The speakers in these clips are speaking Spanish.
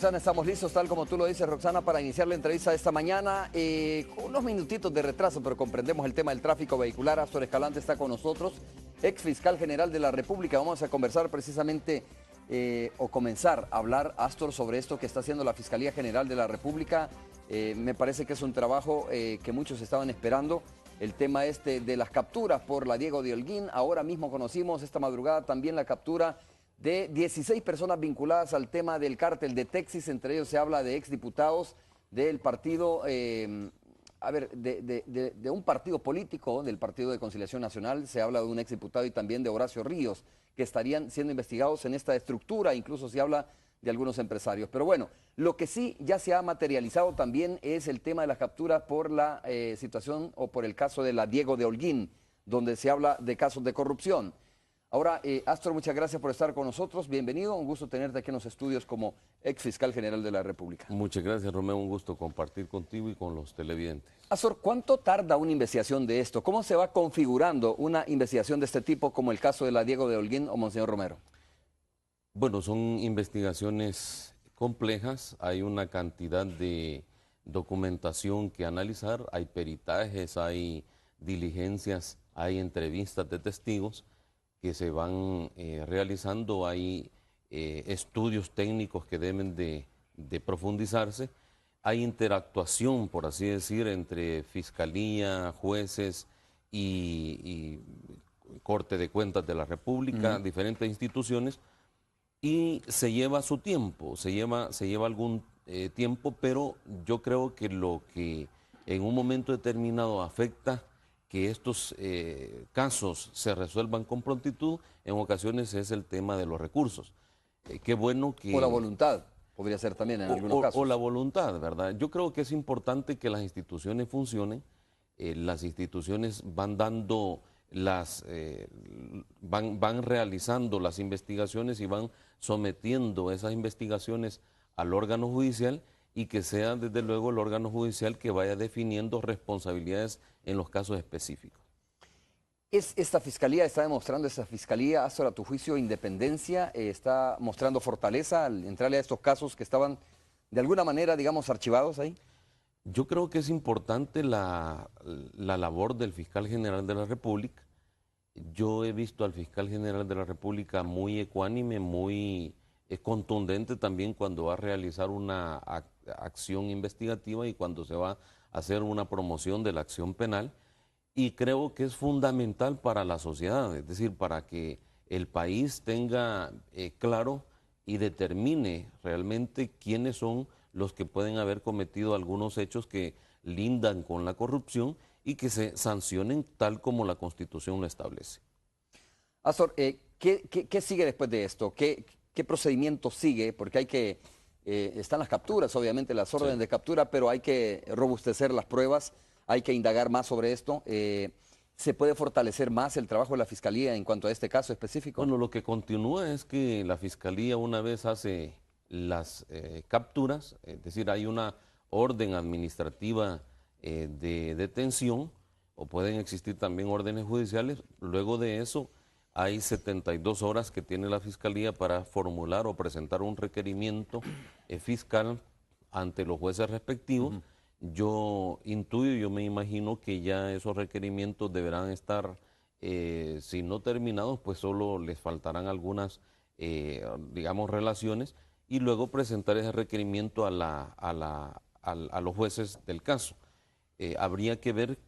Roxana, estamos listos, tal como tú lo dices, Roxana, para iniciar la entrevista de esta mañana. Con unos minutitos de retraso, pero comprendemos el tema del tráfico vehicular. Astor Escalante está con nosotros, ex fiscal general de la República. Vamos a conversar precisamente, o comenzar a hablar, Astor, sobre esto que está haciendo la Fiscalía General de la República. Me parece que es un trabajo que muchos estaban esperando. El tema de las capturas por la Diego de Holguín. Ahora mismo conocimos esta madrugada también la captura de 16 personas vinculadas al tema del cártel de Texas. Entre ellos se habla de exdiputados del partido, de un partido político, del Partido de Conciliación Nacional. Se habla de un exdiputado y también de Horacio Ríos, que estarían siendo investigados en esta estructura. Incluso se habla de algunos empresarios. Pero bueno, lo que sí ya se ha materializado también es el tema de las capturas por la situación o por el caso de la Diego de Holguín, donde se habla de casos de corrupción. Ahora, Astor, muchas gracias por estar con nosotros. Bienvenido, un gusto tenerte aquí en los estudios como ex fiscal general de la República. Muchas gracias, Romeo, un gusto compartir contigo y con los televidentes. Astor, ¿cuánto tarda una investigación de esto? ¿Cómo se va configurando una investigación de este tipo como el caso de la Diego de Holguín o Monseñor Romero? Bueno, son investigaciones complejas, hay una cantidad de documentación que analizar, hay peritajes, hay diligencias, hay entrevistas de testigos que se van realizando, hay estudios técnicos que deben de profundizarse, hay interactuación, por así decir, entre fiscalía, jueces y Corte de Cuentas de la República, diferentes instituciones, y se lleva su tiempo, se lleva algún tiempo, pero yo creo que lo que en un momento determinado afecta que estos casos se resuelvan con prontitud, en ocasiones es el tema de los recursos. Qué bueno que... O la voluntad, podría ser también en algunos casos. O la voluntad, ¿verdad? Yo creo que es importante que las instituciones funcionen, las instituciones van dando van realizando las investigaciones y van sometiendo esas investigaciones al órgano judicial, y que sea desde luego el órgano judicial que vaya definiendo responsabilidades en los casos específicos. ¿Esta fiscalía está demostrando, Astor, a tu juicio, independencia? ¿Está mostrando fortaleza al entrarle a estos casos que estaban de alguna manera, digamos, archivados ahí? Yo creo que es importante la labor del fiscal general de la República. Yo he visto al fiscal general de la República muy ecuánime, muy contundente también cuando va a realizar una acción investigativa y cuando se va a hacer una promoción de la acción penal. Y creo que es fundamental para la sociedad, es decir, para que el país tenga claro y determine realmente quiénes son los que pueden haber cometido algunos hechos que lindan con la corrupción y que se sancionen tal como la Constitución lo establece. Astor, ¿qué sigue después de esto? ¿Qué procedimiento sigue? Porque están las capturas, obviamente, las órdenes de captura, pero hay que robustecer las pruebas, hay que indagar más sobre esto. ¿Se puede fortalecer más el trabajo de la Fiscalía en cuanto a este caso específico? Bueno, lo que continúa es que la Fiscalía, una vez hace las capturas, es decir, hay una orden administrativa de detención, o pueden existir también órdenes judiciales. Luego de eso hay 72 horas que tiene la Fiscalía para formular o presentar un requerimiento fiscal ante los jueces respectivos. Yo intuyo, yo me imagino que ya esos requerimientos deberán estar, si no terminados, pues solo les faltarán algunas, digamos, relaciones, y luego presentar ese requerimiento a los jueces del caso. Habría que ver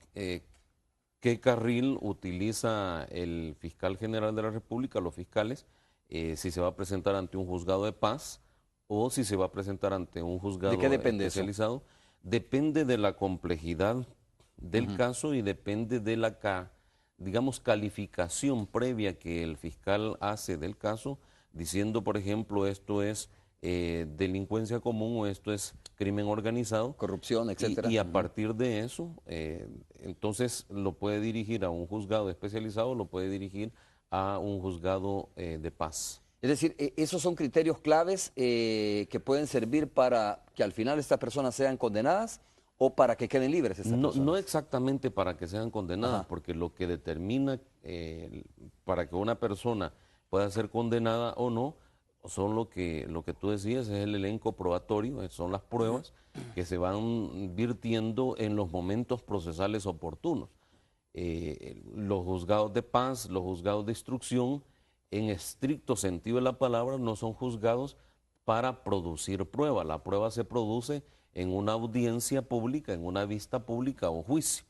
qué carril utiliza el fiscal general de la República, los fiscales, si se va a presentar ante un juzgado de paz o si se va a presentar ante un juzgado especializado. Depende de la complejidad del caso y depende de la, digamos, calificación previa que el fiscal hace del caso, diciendo, por ejemplo, esto es delincuencia común o esto es crimen organizado, corrupción, etcétera. Y a partir de eso, entonces lo puede dirigir a un juzgado especializado, lo puede dirigir a un juzgado de paz. Es decir, esos son criterios claves que pueden servir para que al final estas personas sean condenadas o para que queden libres estas personas. No exactamente para que sean condenadas, porque lo que determina para que una persona pueda ser condenada o no, son lo que tú decías, es el elenco probatorio, son las pruebas que se van virtiendo en los momentos procesales oportunos. Los juzgados de paz, los juzgados de instrucción, en estricto sentido de la palabra, no son juzgados para producir prueba. La prueba se produce en una audiencia pública, en una vista pública o juicio.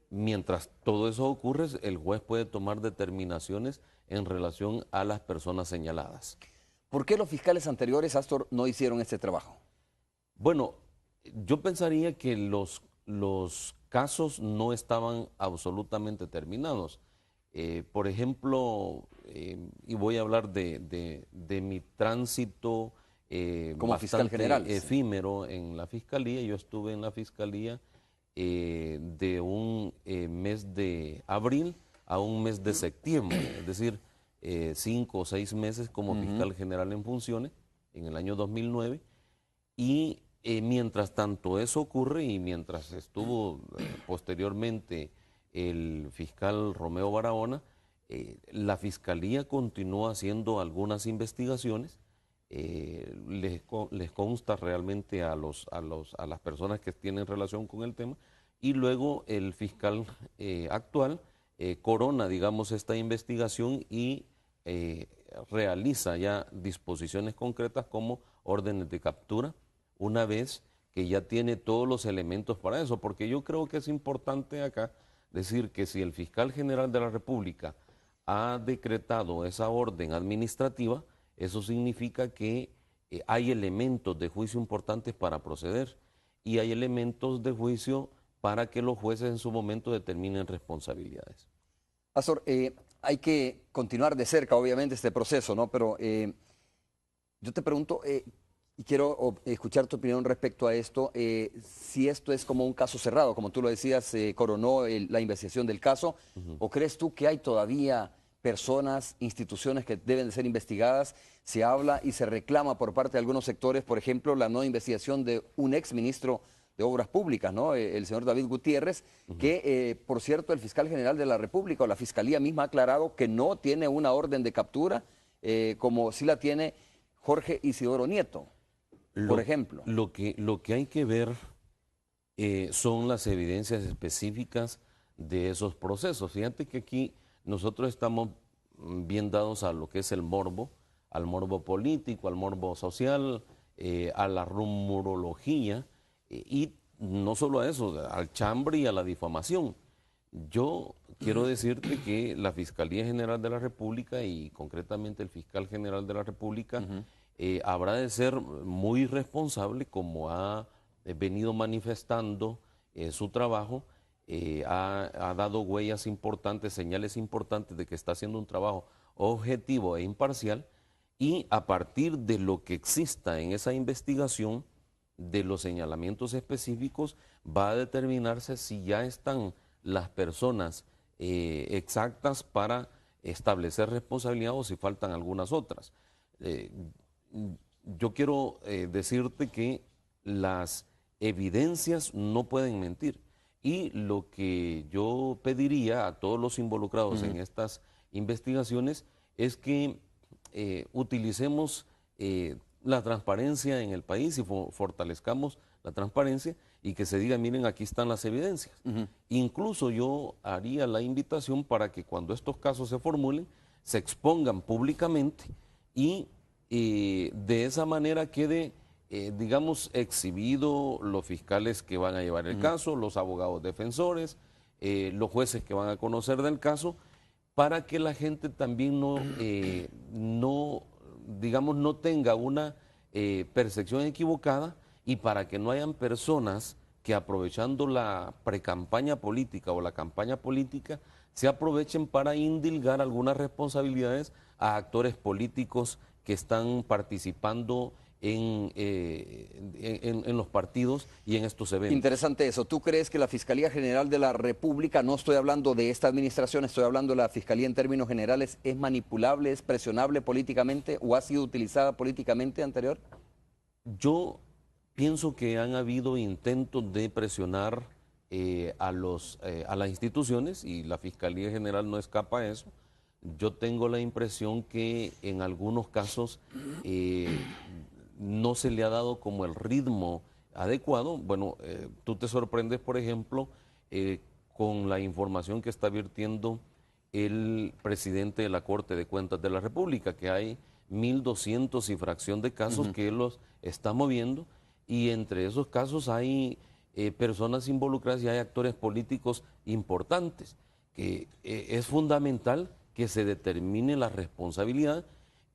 Mientras todo eso ocurre, el juez puede tomar determinaciones en relación a las personas señaladas. ¿Por qué los fiscales anteriores, Astor, no hicieron este trabajo? Bueno, yo pensaría que los casos no estaban absolutamente terminados. Por ejemplo, y voy a hablar de mi tránsito Como fiscal bastante general. efímero en la fiscalía. Yo estuve en la fiscalía de un mes de abril a un mes de septiembre, es decir, 5 o 6 meses como fiscal general en funciones en el año 2009. Y mientras tanto eso ocurre y mientras estuvo posteriormente el fiscal Romeo Barahona, la fiscalía continúa haciendo algunas investigaciones. Les consta realmente a las personas que tienen relación con el tema, y luego el fiscal actual corona, digamos, esta investigación y realiza ya disposiciones concretas como órdenes de captura, una vez que ya tiene todos los elementos para eso, porque yo creo que es importante acá decir que si el fiscal general de la República ha decretado esa orden administrativa, eso significa que hay elementos de juicio importantes para proceder y hay elementos de juicio para que los jueces en su momento determinen responsabilidades. Astor, hay que continuar de cerca, obviamente, este proceso, ¿no? Pero yo te pregunto, y quiero escuchar tu opinión respecto a esto, si esto es como un caso cerrado, como tú lo decías, coronó la investigación del caso, ¿o crees tú que hay todavía personas, instituciones que deben de ser investigadas? Se habla y se reclama por parte de algunos sectores, por ejemplo, la no investigación de un exministro de Obras Públicas, ¿no? El señor David Gutiérrez, que, por cierto, el fiscal general de la República o la Fiscalía misma ha aclarado que no tiene una orden de captura, como sí la tiene Jorge Isidoro Nieto, por ejemplo. Lo que hay que ver son las evidencias específicas de esos procesos. Fíjate que aquí nosotros estamos bien dados a lo que es el morbo, al morbo político, al morbo social, a la rumorología, y no solo a eso, al chambre y a la difamación. Yo quiero decirte que la Fiscalía General de la República y concretamente el Fiscal General de la República habrá de ser muy responsable, como ha venido manifestando su trabajo. Ha dado huellas importantes, señales importantes de que está haciendo un trabajo objetivo e imparcial, y a partir de lo que exista en esa investigación, de los señalamientos específicos, va a determinarse si ya están las personas exactas para establecer responsabilidad o si faltan algunas otras. Yo quiero decirte que las evidencias no pueden mentir, y lo que yo pediría a todos los involucrados en estas investigaciones es que utilicemos la transparencia en el país y fortalezcamos la transparencia y que se diga, miren, aquí están las evidencias. Incluso yo haría la invitación para que cuando estos casos se formulen, se expongan públicamente y de esa manera quede, digamos, exhibido los fiscales que van a llevar el caso, los abogados defensores, los jueces que van a conocer del caso, para que la gente también digamos, no tenga una percepción equivocada, y para que no hayan personas que, aprovechando la precampaña política o la campaña política, se aprovechen para indilgar algunas responsabilidades a actores políticos que están participando en los partidos y en estos eventos. Interesante eso. ¿Tú crees que la Fiscalía General de la República, no estoy hablando de esta administración, estoy hablando de la Fiscalía en términos generales, es manipulable, es presionable políticamente o ha sido utilizada políticamente anterior? Yo pienso que han habido intentos de presionar a las instituciones, y la Fiscalía General no escapa a eso. yo tengo la impresión que en algunos casos no se le ha dado como el ritmo adecuado. Bueno, tú te sorprendes, por ejemplo, con la información que está virtiendo el presidente de la Corte de Cuentas de la República, que hay 1.200 y fracción de casos que él los está moviendo, y entre esos casos hay personas involucradas y hay actores políticos importantes, que es fundamental que se determine la responsabilidad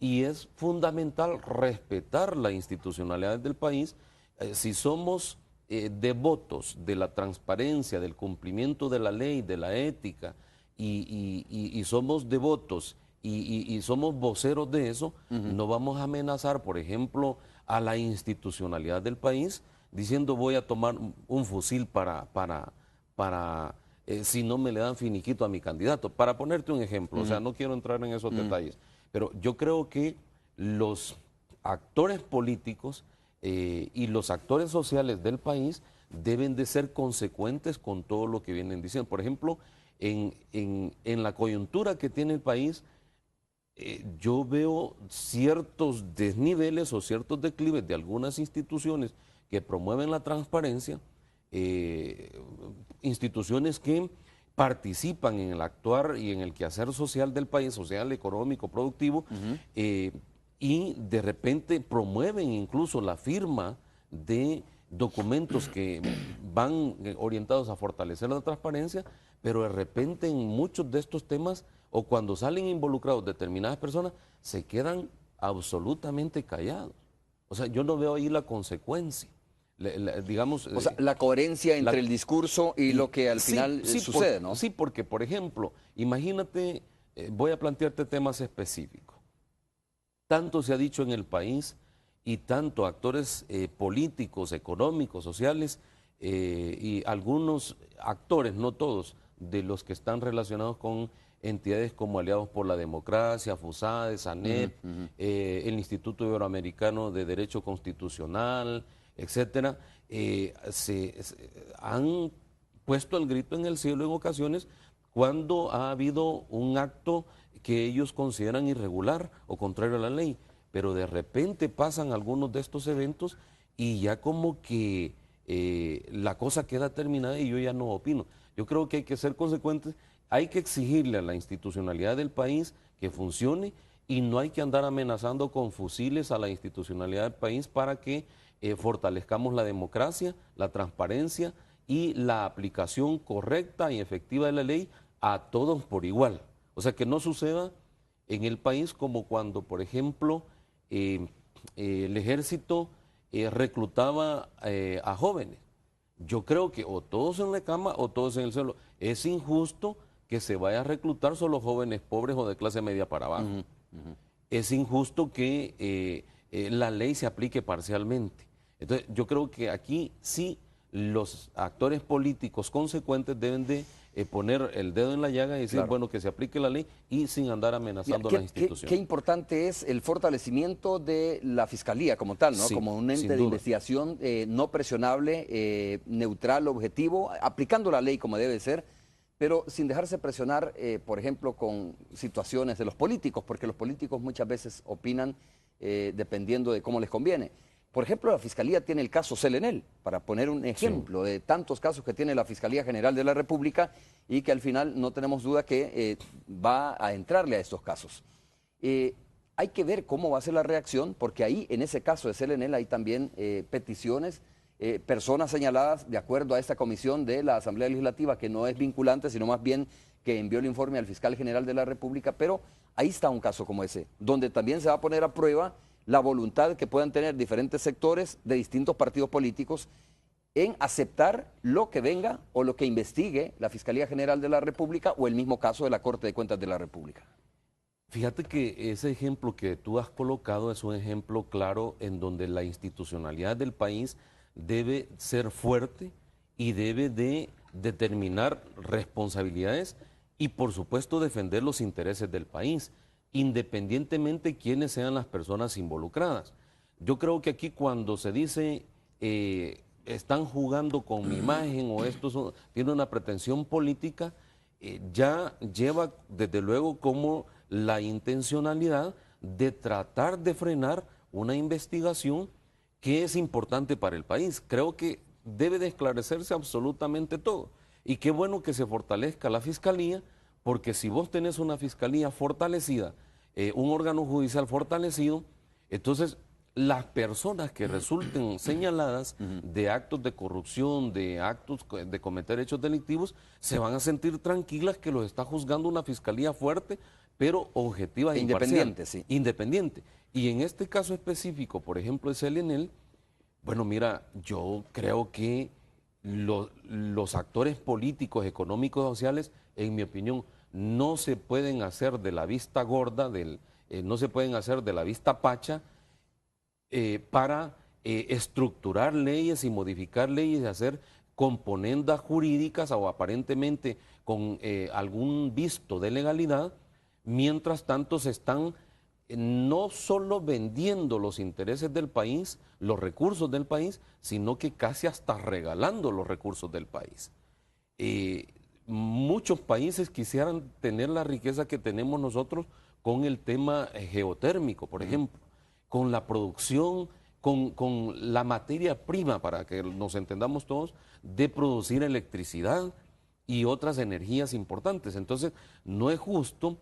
y es fundamental respetar la institucionalidad del país. Si somos devotos de la transparencia, del cumplimiento de la ley, de la ética, y somos devotos y somos voceros de eso, no vamos a amenazar, por ejemplo, a la institucionalidad del país diciendo voy a tomar un fusil para si no me le dan finiquito a mi candidato. Para ponerte un ejemplo, o sea, no quiero entrar en esos detalles, pero yo creo que los actores políticos y los actores sociales del país deben de ser consecuentes con todo lo que vienen diciendo. Por ejemplo, en la coyuntura que tiene el país, yo veo ciertos desniveles o ciertos declives de algunas instituciones que promueven la transparencia, instituciones que participan en el actuar y en el quehacer social del país, social, económico, productivo, y de repente promueven incluso la firma de documentos que van orientados a fortalecer la transparencia, pero de repente en muchos de estos temas o cuando salen involucrados determinadas personas se quedan absolutamente callados. O sea, yo no veo ahí la consecuencia. Digamos, o sea, la coherencia entre el discurso y lo que al final sucede, ¿no? Sí, porque, por ejemplo, imagínate, voy a plantearte temas específicos. Tanto se ha dicho en el país y tanto actores políticos, económicos, sociales y algunos actores, no todos, de los que están relacionados con entidades como Aliados por la Democracia, FUSADE, SANEP, el Instituto Iberoamericano de Derecho Constitucional, etcétera, se han puesto el grito en el cielo en ocasiones cuando ha habido un acto que ellos consideran irregular o contrario a la ley, pero de repente pasan algunos de estos eventos y ya como que la cosa queda terminada y yo ya no opino. Yo creo que hay que ser consecuentes, hay que exigirle a la institucionalidad del país que funcione y no hay que andar amenazando con fusiles a la institucionalidad del país para que fortalezcamos la democracia, la transparencia y la aplicación correcta y efectiva de la ley a todos por igual. O sea, que no suceda en el país como cuando, por ejemplo, el ejército reclutaba a jóvenes. Yo creo que o todos en la cama o todos en el suelo. Es injusto que se vaya a reclutar solo jóvenes pobres o de clase media para abajo. Es injusto que la ley se aplique parcialmente. Entonces, yo creo que aquí sí los actores políticos consecuentes deben de poner el dedo en la llaga y decir, bueno, que se aplique la ley y sin andar amenazando a las instituciones. Qué importante es el fortalecimiento de la Fiscalía como tal, ¿no? Sí, como un ente de investigación no presionable, neutral, objetivo, aplicando la ley como debe ser, pero sin dejarse presionar, por ejemplo, con situaciones de los políticos, porque los políticos muchas veces opinan dependiendo de cómo les conviene. Por ejemplo, la Fiscalía tiene el caso Selenel, para poner un ejemplo de tantos casos que tiene la Fiscalía General de la República y que al final no tenemos duda que va a entrarle a estos casos. Hay que ver cómo va a ser la reacción, porque ahí, en ese caso de Selenel, hay también peticiones, personas señaladas de acuerdo a esta comisión de la Asamblea Legislativa, que no es vinculante, sino más bien que envió el informe al Fiscal General de la República, pero ahí está un caso como ese, donde también se va a poner a prueba la voluntad que puedan tener diferentes sectores de distintos partidos políticos en aceptar lo que venga o lo que investigue la Fiscalía General de la República o el mismo caso de la Corte de Cuentas de la República. Fíjate que ese ejemplo que tú has colocado es un ejemplo claro en donde la institucionalidad del país debe ser fuerte y debe de determinar responsabilidades y por supuesto defender los intereses del país, independientemente de quiénes sean las personas involucradas. Yo creo que aquí cuando se dice están jugando con mi imagen o tiene una pretensión política, ya lleva desde luego como la intencionalidad de tratar de frenar una investigación que es importante para el país. Creo que debe de esclarecerse absolutamente todo. Y qué bueno que se fortalezca la Fiscalía, porque si vos tenés una Fiscalía fortalecida, un órgano judicial fortalecido, entonces las personas que resulten señaladas de actos de corrupción, de actos de cometer hechos delictivos, se van a sentir tranquilas que los está juzgando una Fiscalía fuerte, pero objetiva e independiente, imparcial, sí. independiente. Y en este caso específico, por ejemplo, el CLNL, bueno, mira, yo creo que los actores políticos, económicos, sociales, en mi opinión, no se pueden hacer de la vista gorda, no se pueden hacer de la vista pacha para estructurar leyes y modificar leyes y hacer componendas jurídicas o aparentemente con algún visto de legalidad, mientras tanto se están no solo vendiendo los intereses del país, los recursos del país, sino que casi hasta regalando los recursos del país. Muchos países quisieran tener la riqueza que tenemos nosotros con el tema geotérmico, por ejemplo, con la producción, con la materia prima, para que nos entendamos todos, de producir electricidad y otras energías importantes. Entonces, no es justo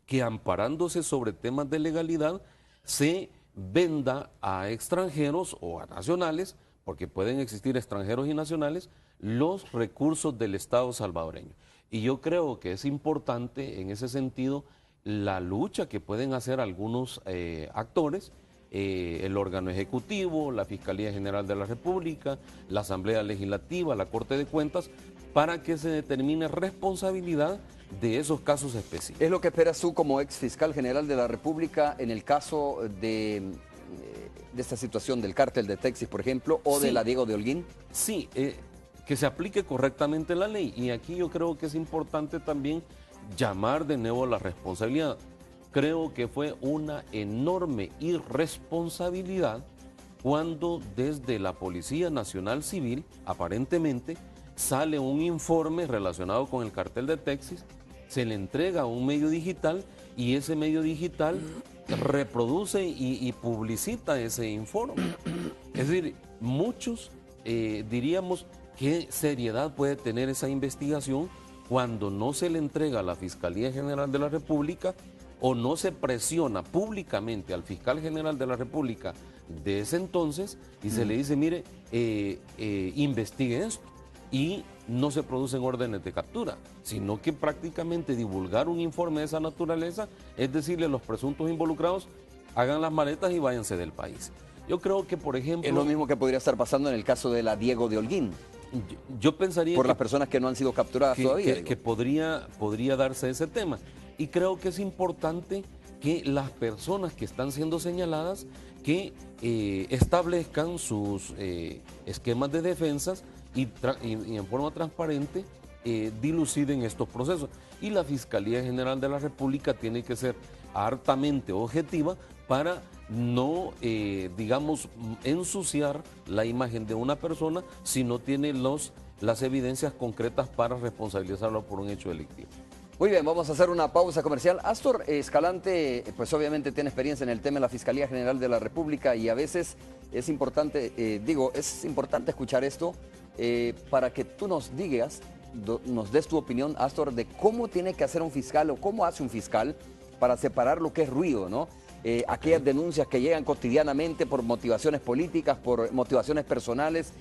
que amparándose sobre temas de legalidad se venda a extranjeros o a nacionales, porque pueden existir extranjeros y nacionales, los recursos del Estado salvadoreño. Y yo creo que es importante en ese sentido la lucha que pueden hacer algunos actores, el órgano ejecutivo, la Fiscalía General de la República, la Asamblea Legislativa, la Corte de Cuentas, para que se determine responsabilidad de esos casos específicos. ¿Es lo que esperas tú como ex fiscal general de la República en el caso de esta situación del cártel de Texas, por ejemplo, o de la Diego de Holguín? Sí, que se aplique correctamente la ley. Y aquí yo creo que es importante también llamar de nuevo a la responsabilidad. Creo que fue una enorme irresponsabilidad cuando desde la Policía Nacional Civil, aparentemente, sale un informe relacionado con el cartel de Texas, se le entrega a un medio digital y ese medio digital reproduce y publicita ese informe. Es decir, muchos diríamos qué seriedad puede tener esa investigación cuando no se le entrega a la Fiscalía General de la República o no se presiona públicamente al fiscal general de la República de ese entonces y se le dice, mire, investigue esto. Y no se producen órdenes de captura, sino que prácticamente divulgar un informe de esa naturaleza es decirle a los presuntos involucrados, hagan las maletas y váyanse del país. Yo creo que, por ejemplo... Es lo mismo que podría estar pasando en el caso de la Diego de Holguín. Yo pensaría por las personas que no han sido capturadas todavía. Que podría darse ese tema. Y creo que es importante que las personas que están siendo señaladas que establezcan sus esquemas de defensas y en forma transparente diluciden estos procesos. Y la Fiscalía General de la República tiene que ser hartamente objetiva para no, digamos, ensuciar la imagen de una persona si no tiene las evidencias concretas para responsabilizarlo por un hecho delictivo. Muy bien, vamos a hacer una pausa comercial. Astor Escalante, pues obviamente tiene experiencia en el tema de la Fiscalía General de la República y a veces es importante, es importante escuchar esto para que tú nos digas, nos des tu opinión, Astor, de cómo tiene que hacer un fiscal o cómo hace un fiscal para separar lo que es ruido, ¿no? Aquellas denuncias que llegan cotidianamente por motivaciones políticas, por motivaciones personales,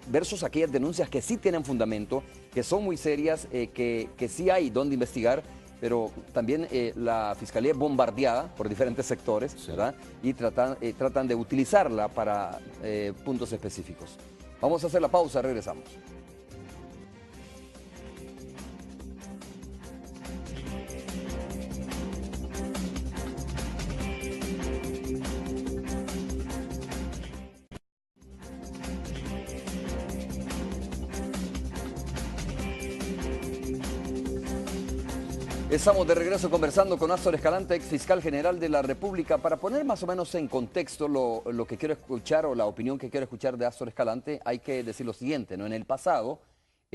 versus aquellas denuncias que sí tienen fundamento, que son muy serias, que sí hay donde investigar, pero también la Fiscalía es bombardeada por diferentes sectores, sí, ¿verdad? Y tratan de utilizarla para puntos específicos. Vamos a hacer la pausa, regresamos. Estamos de regreso conversando con Astor Escalante, ex fiscal general de la República. Para poner más o menos en contexto lo que quiero escuchar o la opinión que quiero escuchar de Astor Escalante, hay que decir lo siguiente, ¿no? En el pasado,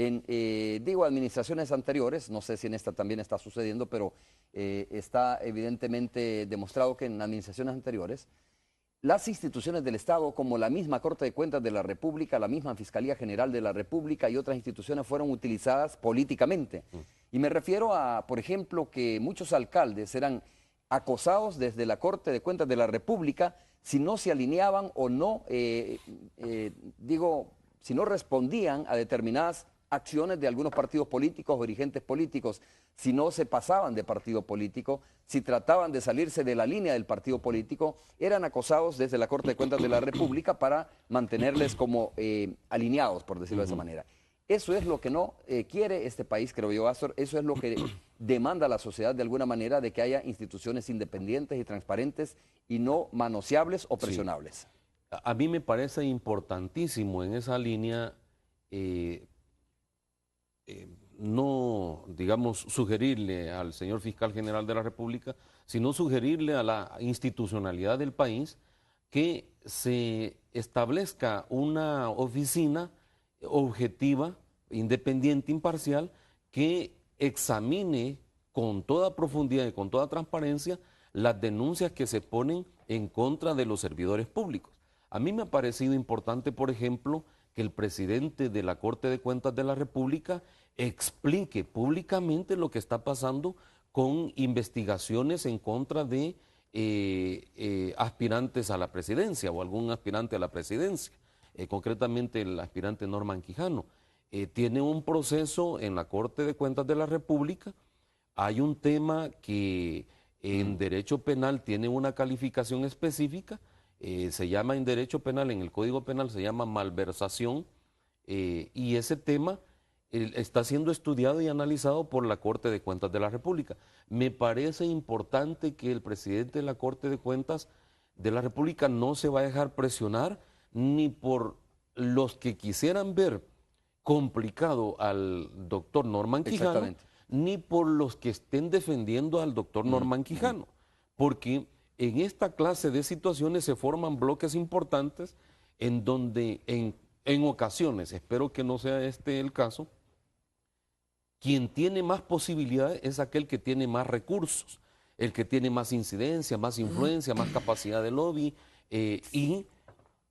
en, digo, administraciones anteriores, no sé si en esta también está sucediendo, pero está evidentemente demostrado que en administraciones anteriores, las instituciones del Estado, como la misma Corte de Cuentas de la República, la misma Fiscalía General de la República y otras instituciones fueron utilizadas políticamente. Y me refiero a, por ejemplo, que muchos alcaldes eran acosados desde la Corte de Cuentas de la República si no se alineaban o no, digo, si no respondían a determinadas acciones de algunos partidos políticos o dirigentes políticos, si no se pasaban de partido político, si trataban de salirse de la línea del partido político, eran acosados desde la Corte de Cuentas de la República para mantenerles como alineados, por decirlo de esa manera. Eso es lo que no quiere este país, creo yo, Astor. Eso es lo que demanda la sociedad de alguna manera, de que haya instituciones independientes y transparentes y no manoseables o presionables. Sí. A mí me parece importantísimo en esa línea no, digamos, sugerirle al señor fiscal general de la República, sino sugerirle a la institucionalidad del país que se establezca una oficina objetiva, independiente, imparcial, que examine con toda profundidad y con toda transparencia las denuncias que se ponen en contra de los servidores públicos. A mí me ha parecido importante, por ejemplo, que el presidente de la Corte de Cuentas de la República explique públicamente lo que está pasando con investigaciones en contra de aspirantes a la presidencia o algún aspirante a la presidencia, concretamente el aspirante Norman Quijano. Tiene un proceso en la Corte de Cuentas de la República. Hay un tema que en derecho penal tiene una calificación específica, se llama en derecho penal, en el Código Penal se llama malversación, y ese tema está siendo estudiado y analizado por la Corte de Cuentas de la República. Me parece importante que el presidente de la Corte de Cuentas de la República no se va a dejar presionar ni por los que quisieran ver complicado al doctor Norman Quijano, ni por los que estén defendiendo al doctor Norman Quijano, porque en esta clase de situaciones se forman bloques importantes en donde en ocasiones, espero que no sea este el caso, quien tiene más posibilidades es aquel que tiene más recursos, el que tiene más incidencia, más influencia, más capacidad de lobby, y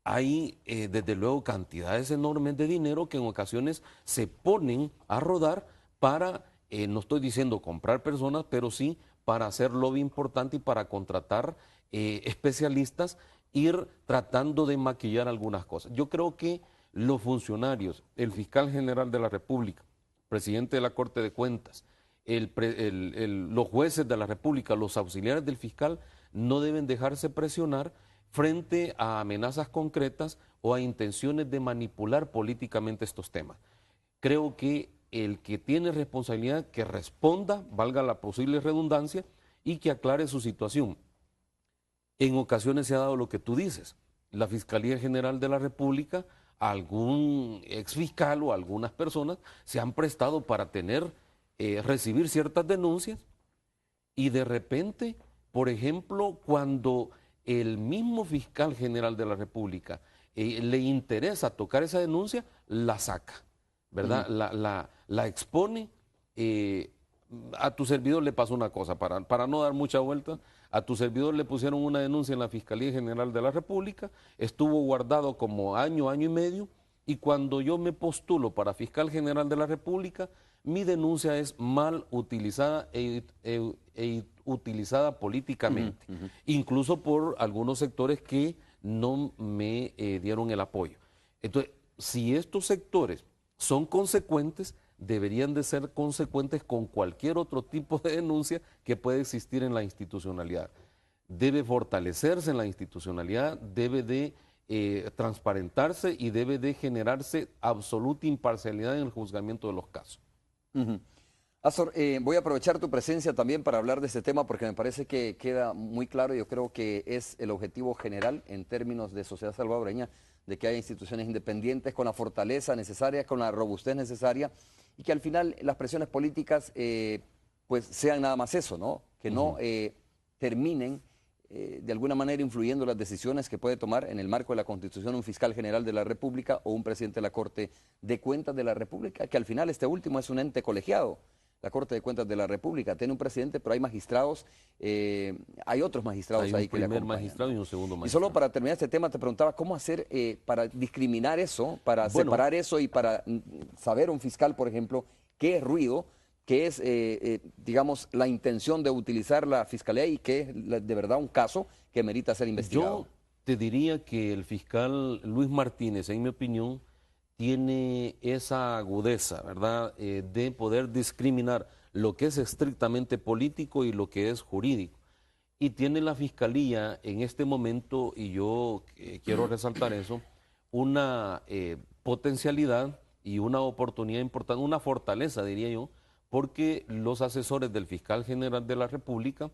hay desde luego cantidades enormes de dinero que en ocasiones se ponen a rodar para, no estoy diciendo comprar personas, pero sí para hacer lobby importante y para contratar especialistas, ir tratando de maquillar algunas cosas. Yo creo que los funcionarios, el fiscal general de la República, presidente de la Corte de Cuentas, los jueces de la República, los auxiliares del fiscal, no deben dejarse presionar frente a amenazas concretas o a intenciones de manipular políticamente estos temas. Creo que el que tiene responsabilidad, que responda, valga la posible redundancia, y que aclare su situación. En ocasiones se ha dado lo que tú dices. La Fiscalía General de la República, algún exfiscal o algunas personas se han prestado para recibir ciertas denuncias, y de repente, por ejemplo, cuando el mismo fiscal general de la República le interesa tocar esa denuncia, la saca, ¿verdad? La expone. A tu servidor le pasó una cosa, para no dar mucha vuelta, a tu servidor le pusieron una denuncia en la Fiscalía General de la República, estuvo guardado como año, año y medio, y cuando yo me postulo para fiscal general de la República, mi denuncia es mal utilizada e utilizada políticamente, incluso por algunos sectores que no me dieron el apoyo. Entonces, si estos sectores son consecuentes, deberían de ser consecuentes con cualquier otro tipo de denuncia que puede existir en la institucionalidad. Debe fortalecerse en la institucionalidad, debe de transparentarse y debe de generarse absoluta imparcialidad en el juzgamiento de los casos. Astor, voy a aprovechar tu presencia también para hablar de este tema porque me parece que queda muy claro. Yo creo que es el objetivo general en términos de sociedad salvadoreña, de que haya instituciones independientes con la fortaleza necesaria, con la robustez necesaria, y que al final las presiones políticas pues sean nada más eso, ¿no? Que no terminen de alguna manera influyendo las decisiones que puede tomar en el marco de la Constitución un fiscal general de la República o un presidente de la Corte de Cuentas de la República, que al final este último es un ente colegiado. La Corte de Cuentas de la República tiene un presidente, pero hay magistrados, hay otros magistrados ahí que le acompañan. Hay un primer magistrado y un segundo magistrado. Y solo para terminar este tema, te preguntaba cómo hacer para discriminar eso, para separar eso y para saber un fiscal, por ejemplo, qué es ruido, qué es, digamos, la intención de utilizar la fiscalía y qué es de verdad un caso que merita ser investigado. Yo te diría que el fiscal Luis Martínez, en mi opinión, tiene esa agudeza, ¿verdad?, de poder discriminar lo que es estrictamente político y lo que es jurídico. Y tiene la Fiscalía en este momento, y yo quiero resaltar eso, una potencialidad y una oportunidad importante, una fortaleza, diría yo, porque los asesores del Fiscal General de la República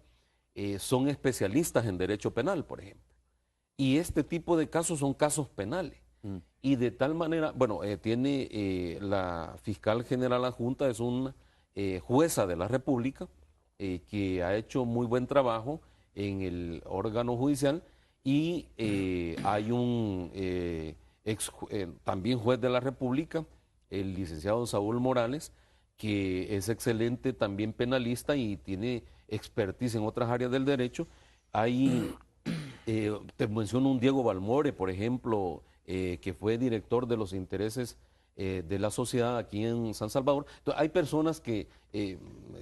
son especialistas en derecho penal, por ejemplo. Y este tipo de casos son casos penales. Y de tal manera, bueno, tiene la Fiscal General Adjunta, es una jueza de la República que ha hecho muy buen trabajo en el órgano judicial, y hay un también juez de la República, el licenciado Saúl Morales, que es excelente también penalista y tiene expertise en otras áreas del derecho. Hay, te menciono un Diego Balmore, por ejemplo, que fue director de los intereses de la sociedad aquí en San Salvador. Entonces, hay personas que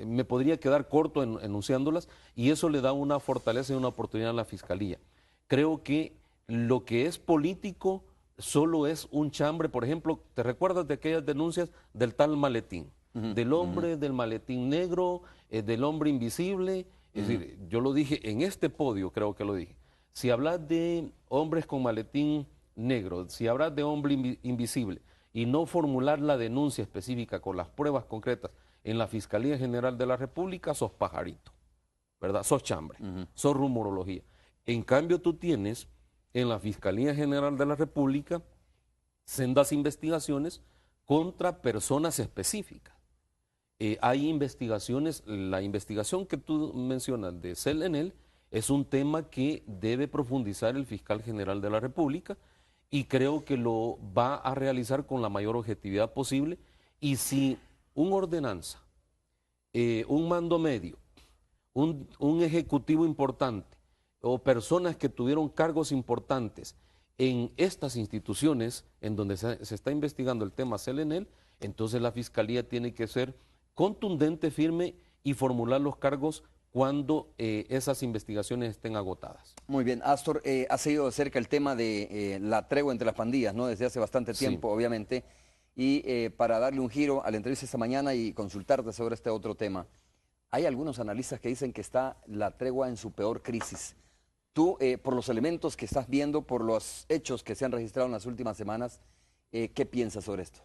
me podría quedar corto enunciándolas, y eso le da una fortaleza y una oportunidad a la Fiscalía. Creo que lo que es político solo es un chambre. Por ejemplo, ¿te recuerdas de aquellas denuncias del tal maletín? Del hombre del maletín negro, del hombre invisible. Es decir, yo lo dije en este podio, creo que lo dije. Si hablas de hombres con maletín negro, si hablas de hombre invisible y no formular la denuncia específica con las pruebas concretas en la Fiscalía General de la República, sos pajarito, ¿verdad? Sos chambre, sos rumorología. En cambio, tú tienes en la Fiscalía General de la República sendas investigaciones contra personas específicas. Hay investigaciones, la investigación que tú mencionas de CELENEL es un tema que debe profundizar el Fiscal General de la República, y creo que lo va a realizar con la mayor objetividad posible. Y si una ordenanza, un mando medio, un ejecutivo importante o personas que tuvieron cargos importantes en estas instituciones en donde se está investigando el tema CELENEL, entonces la Fiscalía tiene que ser contundente, firme y formular los cargos cuando esas investigaciones estén agotadas. Muy bien, Astor, ha seguido de cerca el tema de la tregua entre las pandillas, ¿no? Desde hace bastante tiempo, sí, obviamente, y para darle un giro a la entrevista esta mañana y consultarte sobre este otro tema, hay algunos analistas que dicen que está la tregua en su peor crisis. Tú, por los elementos que estás viendo, por los hechos que se han registrado en las últimas semanas, ¿qué piensas sobre esto?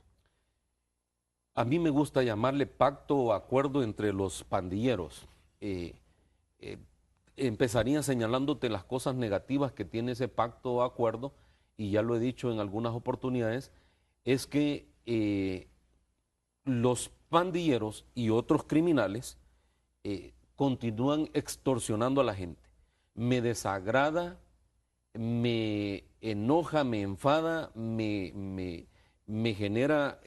A mí me gusta llamarle pacto o acuerdo entre los pandilleros. Empezaría señalándote las cosas negativas que tiene ese pacto o acuerdo, y ya lo he dicho en algunas oportunidades, es que los pandilleros y otros criminales continúan extorsionando a la gente. Me desagrada, me enoja, me enfada, me genera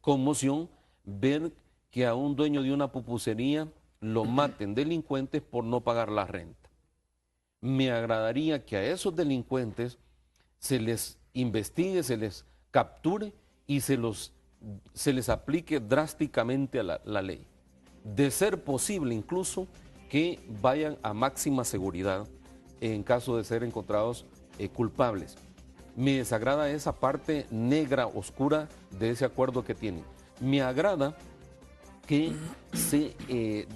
conmoción ver que a un dueño de una pupusería lo maten delincuentes por no pagar la renta. Me agradaría que a esos delincuentes se les investigue, se les capture y se les aplique drásticamente a la ley. De ser posible incluso que vayan a máxima seguridad en caso de ser encontrados culpables. Me desagrada esa parte negra, oscura de ese acuerdo que tienen. Me agrada que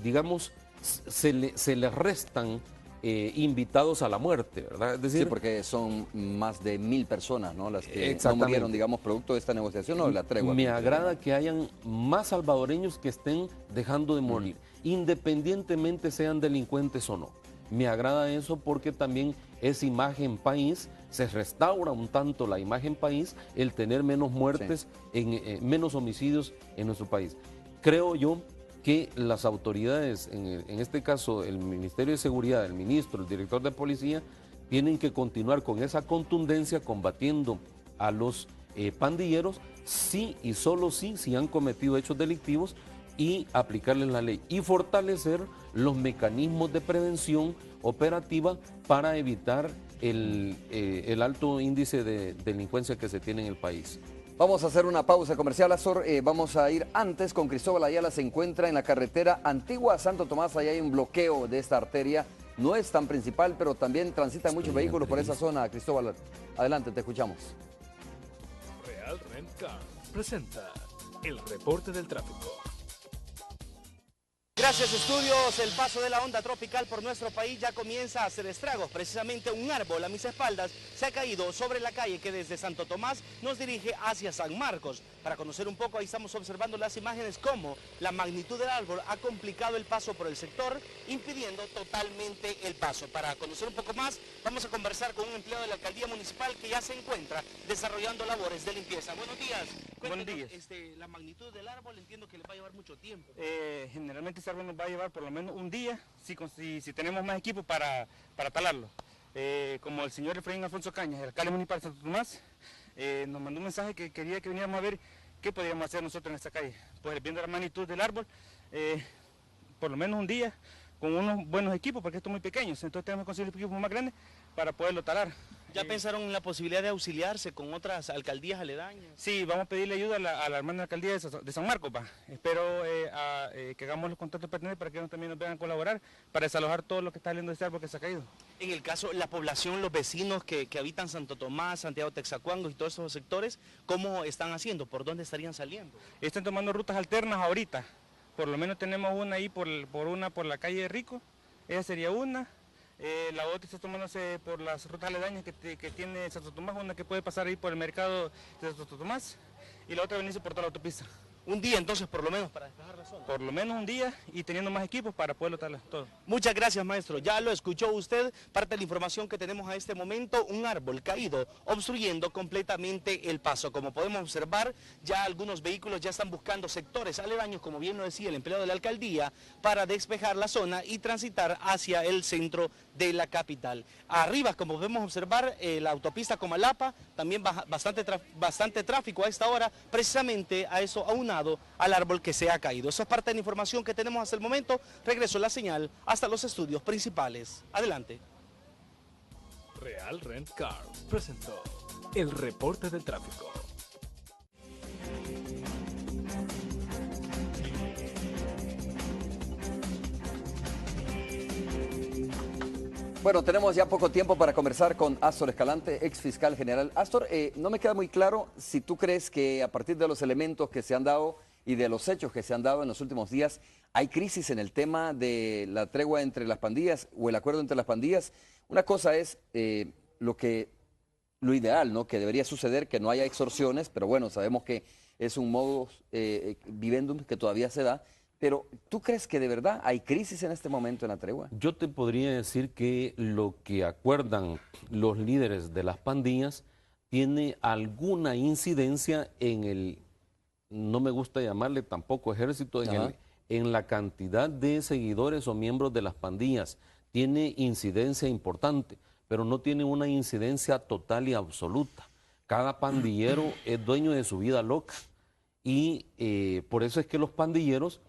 digamos, se les restan invitados a la muerte, ¿verdad? Es decir, sí, porque son más de 1000 personas, ¿no? Las que no murieron, digamos, producto de esta negociación o de la tregua. Me agrada que hayan más salvadoreños que estén dejando de morir, independientemente sean delincuentes o no. Me agrada eso porque también es imagen país, se restaura un tanto la imagen país el tener menos muertes, sí, menos homicidios en nuestro país. Creo yo que las autoridades, en este caso el Ministerio de Seguridad, el ministro, el director de policía, tienen que continuar con esa contundencia combatiendo a los pandilleros, sí y solo sí, si han cometido hechos delictivos, y aplicarles la ley y fortalecer los mecanismos de prevención operativa para evitar el alto índice de delincuencia que se tiene en el país. Vamos a hacer una pausa comercial, Astor. Vamos a ir antes con Cristóbal Ayala. Se encuentra en la carretera Antigua a Santo Tomás. Ahí hay un bloqueo de esta arteria. No es tan principal, pero también transitan muchos vehículos por esa zona. Cristóbal, adelante, te escuchamos. Real Rent Car presenta el reporte del tráfico. Gracias, estudios. El paso de la onda tropical por nuestro país ya comienza a hacer estragos. Precisamente un árbol a mis espaldas se ha caído sobre la calle que desde Santo Tomás nos dirige hacia San Marcos. Para conocer un poco, ahí estamos observando las imágenes, cómo la magnitud del árbol ha complicado el paso por el sector, impidiendo totalmente el paso. Para conocer un poco más, vamos a conversar con un empleado de la alcaldía municipal que ya se encuentra desarrollando labores de limpieza. Buenos días. Buenos días. La magnitud del árbol, entiendo que le va a llevar mucho tiempo. Generalmente ese árbol nos va a llevar por lo menos un día si tenemos más equipo para talarlo. Como el señor Efraín Alfonso Cañas, el alcalde municipal de Santo Tomás, nos mandó un mensaje que quería que viniéramos a ver qué podíamos hacer nosotros en esta calle. Pues viendo la magnitud del árbol, por lo menos un día con unos buenos equipos, porque esto es muy pequeño, entonces tenemos que conseguir equipos más grandes para poderlo talar. ¿Ya pensaron en la posibilidad de auxiliarse con otras alcaldías aledañas? Sí, vamos a pedirle ayuda a la hermana alcaldía de San Marcos. Espero que hagamos los contactos pertinentes para que ellos también nos vengan a colaborar para desalojar todo lo que está saliendo de este árbol que se ha caído. En el caso, la población, los vecinos que habitan Santo Tomás, Santiago Texacuango y todos esos sectores, ¿cómo están haciendo? ¿Por dónde estarían saliendo? Están tomando rutas alternas ahorita. Por lo menos tenemos una ahí por la calle de Rico, esa sería una. La otra está tomándose por las rutas aledañas que tiene Santo Tomás, una que puede pasar ahí por el mercado de Santo Tomás, y la otra venirse por toda la autopista. Un día entonces, por lo menos, para despejar la zona. Por lo menos un día y teniendo más equipos para poderlo talar todo. Muchas gracias, maestro. Ya lo escuchó usted, parte de la información que tenemos a este momento, un árbol caído, obstruyendo completamente el paso. Como podemos observar, ya algunos vehículos ya están buscando sectores aledaños, como bien lo decía el empleado de la alcaldía, para despejar la zona y transitar hacia el centro de la capital. Arriba, como podemos observar, la autopista Comalapa, también bastante tráfico a esta hora, precisamente a eso aunado al árbol que se ha caído. Eso es parte de la información que tenemos hasta el momento. Regreso la señal hasta los estudios principales. Adelante. Real Rent Car presentó el reporte del tráfico. Bueno, tenemos ya poco tiempo para conversar con Astor Escalante, ex fiscal general. Astor, no me queda muy claro si tú crees que a partir de los elementos que se han dado y de los hechos que se han dado en los últimos días, hay crisis en el tema de la tregua entre las pandillas o el acuerdo entre las pandillas. Una cosa es lo ideal, ¿no? Que debería suceder, que no haya extorsiones, pero bueno, sabemos que es un modus vivendum que todavía se da. Pero, ¿tú crees que de verdad hay crisis en este momento en la tregua? Yo te podría decir que lo que acuerdan los líderes de las pandillas tiene alguna incidencia en el, no me gusta llamarle tampoco ejército, en la cantidad de seguidores o miembros de las pandillas. Tiene incidencia importante, pero no tiene una incidencia total y absoluta. Cada pandillero es dueño de su vida loca y por eso es que los pandilleros...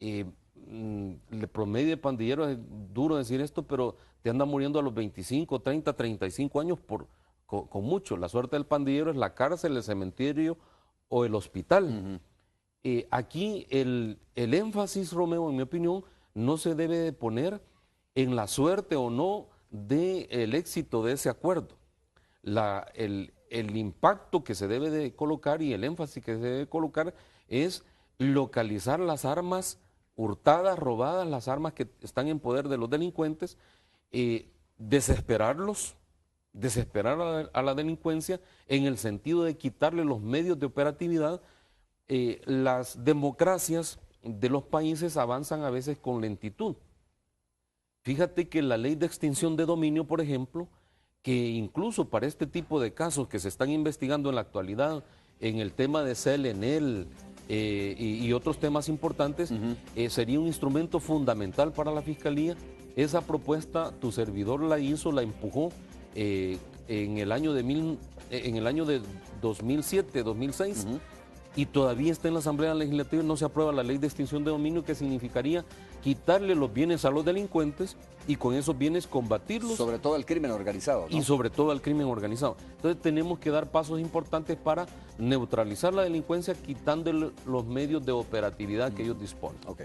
el promedio de pandilleros, es duro decir esto, pero te andan muriendo a los 25, 30, 35 años con mucho. La suerte del pandillero es la cárcel, el cementerio o el hospital. Aquí el énfasis, Romeo, en mi opinión, no se debe de poner en la suerte o no del éxito de ese acuerdo. El impacto que se debe de colocar y el énfasis que se debe colocar es localizar las armas hurtadas, robadas, las armas que están en poder de los delincuentes, desesperar a la delincuencia en el sentido de quitarle los medios de operatividad. Las democracias de los países avanzan a veces con lentitud. Fíjate que la ley de extinción de dominio, por ejemplo, que incluso para este tipo de casos que se están investigando en la actualidad, en el tema de CLNL, y otros temas importantes, sería un instrumento fundamental para la Fiscalía. Esa propuesta tu servidor la hizo, la empujó en el año de 2007, 2006, y todavía está en la Asamblea Legislativa y no se aprueba la ley de extinción de dominio, que significaría quitarle los bienes a los delincuentes y con esos bienes combatirlos. Sobre todo el crimen organizado, ¿no? Y sobre todo al crimen organizado. Entonces tenemos que dar pasos importantes para neutralizar la delincuencia, quitándole los medios de operatividad que ellos disponen. Ok.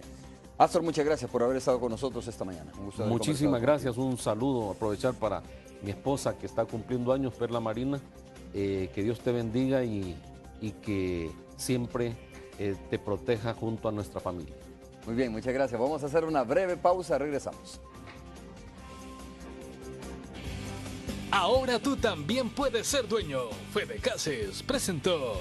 Astor, muchas gracias por haber estado con nosotros esta mañana. Un gusto haber Muchísimas conversado gracias, un saludo, aprovechar para mi esposa que está cumpliendo años, Perla Marina, que Dios te bendiga y que siempre te proteja junto a nuestra familia. Muy bien, muchas gracias. Vamos a hacer una breve pausa, regresamos. Ahora tú también puedes ser dueño. Fede Cases presentó